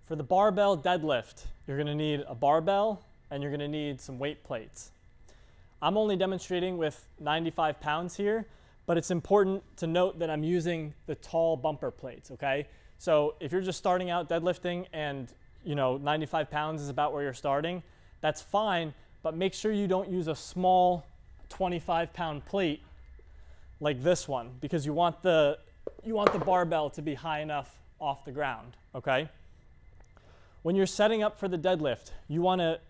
For the barbell deadlift, you're going to need a barbell and you're going to need some weight plates. I'm only demonstrating with 95 pounds here, but it's important to note that I'm using the tall bumper plates, okay? So if you're just starting out deadlifting and 95 pounds is about where you're starting, that's fine, but make sure you don't use a small 25-pound plate like this one, because you want the barbell to be high enough off the ground, okay? When you're setting up for the deadlift, you want to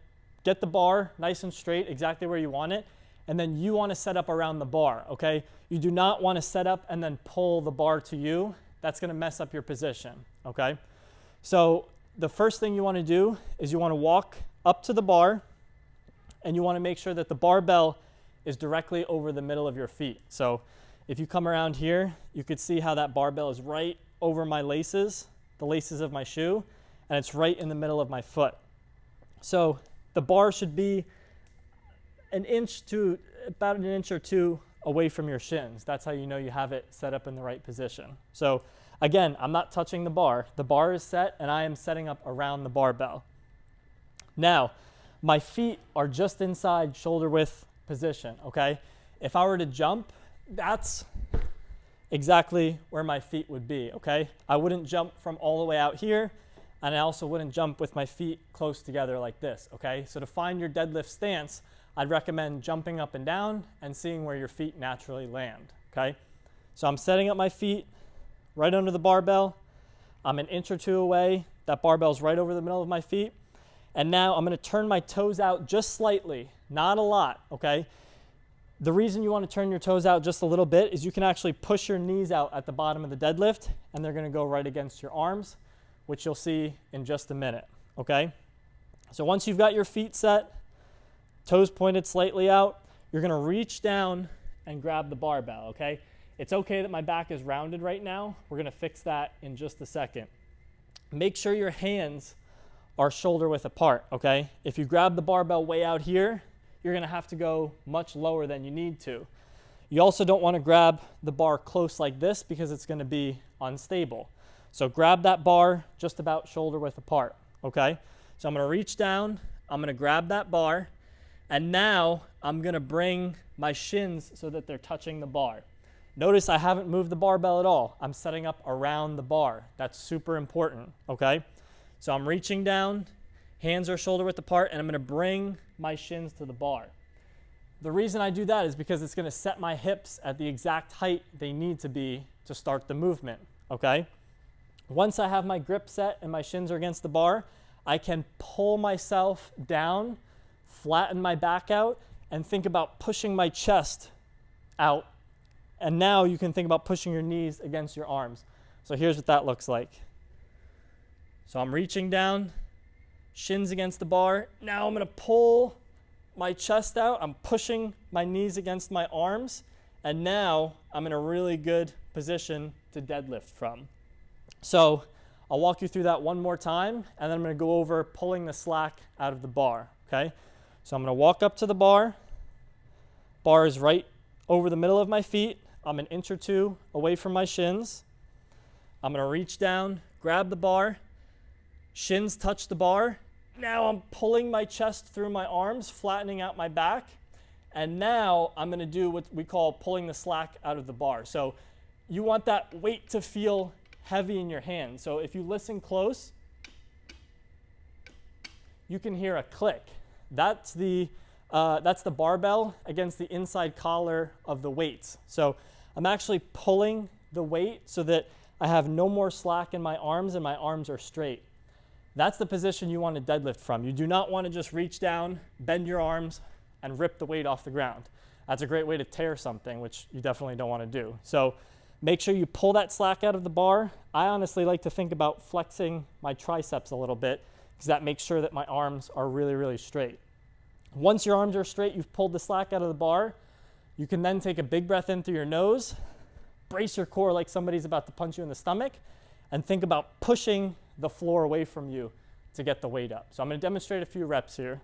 get the bar nice and straight, exactly where you want it, and then you want to set up around the bar, okay? You do not want to set up and then pull the bar to you. That's going to mess up your position, okay? So the first thing you want to do is you want to walk up to the bar, and you want to make sure that the barbell is directly over the middle of your feet. So if you come around here, you could see how that barbell is right over my laces, the laces of my shoe, and it's right in the middle of my foot. So the bar should be about an inch or two away from your shins. That's how you know you have it set up in the right position. So again, I'm not touching the bar. The bar is set and I am setting up around the barbell. Now, my feet are just inside shoulder width position, okay? If I were to jump, that's exactly where my feet would be, okay? I wouldn't jump from all the way out here, and I also wouldn't jump with my feet close together like this, okay? So to find your deadlift stance, I'd recommend jumping up and down and seeing where your feet naturally land, okay? So I'm setting up my feet right under the barbell. I'm an inch or two away. That barbell's right over the middle of my feet. And now I'm going to turn my toes out just slightly, not a lot, okay? The reason you want to turn your toes out just a little bit is you can actually push your knees out at the bottom of the deadlift, and they're going to go right against your arms, which you'll see in just a minute, okay? So once you've got your feet set, toes pointed slightly out, you're going to reach down and grab the barbell, okay? It's okay that my back is rounded right now. We're going to fix that in just a second. Make sure your hands are shoulder width apart, okay? If you grab the barbell way out here, you're going to have to go much lower than you need to. You also don't want to grab the bar close like this because it's going to be unstable. So grab that bar just about shoulder width apart, okay? So I'm going to reach down, I'm going to grab that bar, and now I'm going to bring my shins so that they're touching the bar. Notice I haven't moved the barbell at all. I'm setting up around the bar. That's super important, okay? So I'm reaching down, hands are shoulder width apart, and I'm going to bring my shins to the bar. The reason I do that is because it's going to set my hips at the exact height they need to be to start the movement, okay? Once I have my grip set and my shins are against the bar, I can pull myself down, flatten my back out, and think about pushing my chest out. And now you can think about pushing your knees against your arms. So here's what that looks like. So I'm reaching down, shins against the bar. Now I'm going to pull my chest out. I'm pushing my knees against my arms. And now I'm in a really good position to deadlift from. So I'll walk you through that one more time, and then I'm going to go over pulling the slack out of the bar, okay? So I'm going to walk up to the bar. Bar is right over the middle of my feet. I'm an inch or two away from my shins. I'm going to reach down, grab the bar. Shins touch the bar. Now I'm pulling my chest through my arms, flattening out my back. And now I'm going to do what we call pulling the slack out of the bar. So you want that weight to feel heavy in your hand. So if you listen close, you can hear a click. That's the barbell against the inside collar of the weights. So I'm actually pulling the weight so that I have no more slack in my arms and my arms are straight. That's the position you want to deadlift from. You do not want to just reach down, bend your arms, and rip the weight off the ground. That's a great way to tear something, which you definitely don't want to do. So make sure you pull that slack out of the bar. I honestly like to think about flexing my triceps a little bit because that makes sure that my arms are really, really straight. Once your arms are straight, you've pulled the slack out of the bar, you can then take a big breath in through your nose, brace your core like somebody's about to punch you in the stomach, and think about pushing the floor away from you to get the weight up. So I'm going to demonstrate a few reps here.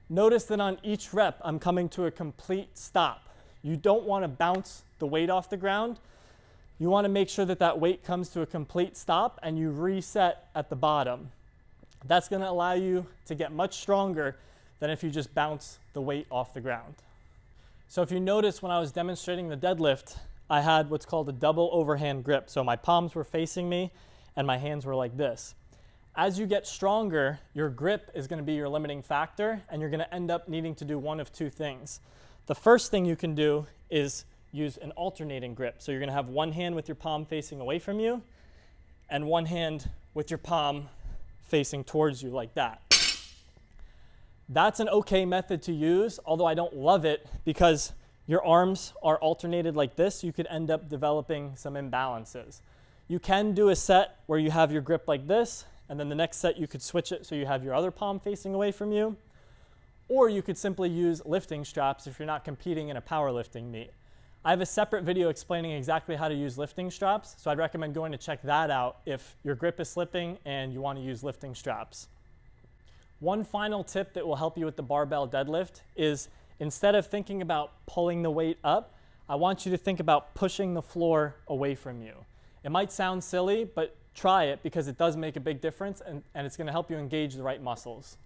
Notice that on each rep, I'm coming to a complete stop. You don't want to bounce the weight off the ground. You want to make sure that that weight comes to a complete stop and you reset at the bottom. That's going to allow you to get much stronger than if you just bounce the weight off the ground. So if you notice when I was demonstrating the deadlift, I had what's called a double overhand grip. So my palms were facing me and my hands were like this. As you get stronger, your grip is going to be your limiting factor, and you're going to end up needing to do one of two things. The first thing you can do is use an alternating grip. So you're going to have one hand with your palm facing away from you and one hand with your palm facing towards you like that. That's an okay method to use, although I don't love it because your arms are alternated like this. You could end up developing some imbalances. You can do a set where you have your grip like this, and then the next set you could switch it so you have your other palm facing away from you. Or you could simply use lifting straps if you're not competing in a powerlifting meet. I have a separate video explaining exactly how to use lifting straps, so I'd recommend going to check that out if your grip is slipping and you want to use lifting straps. One final tip that will help you with the barbell deadlift is instead of thinking about pulling the weight up, I want you to think about pushing the floor away from you. It might sound silly, but try it because it does make a big difference and it's going to help you engage the right muscles.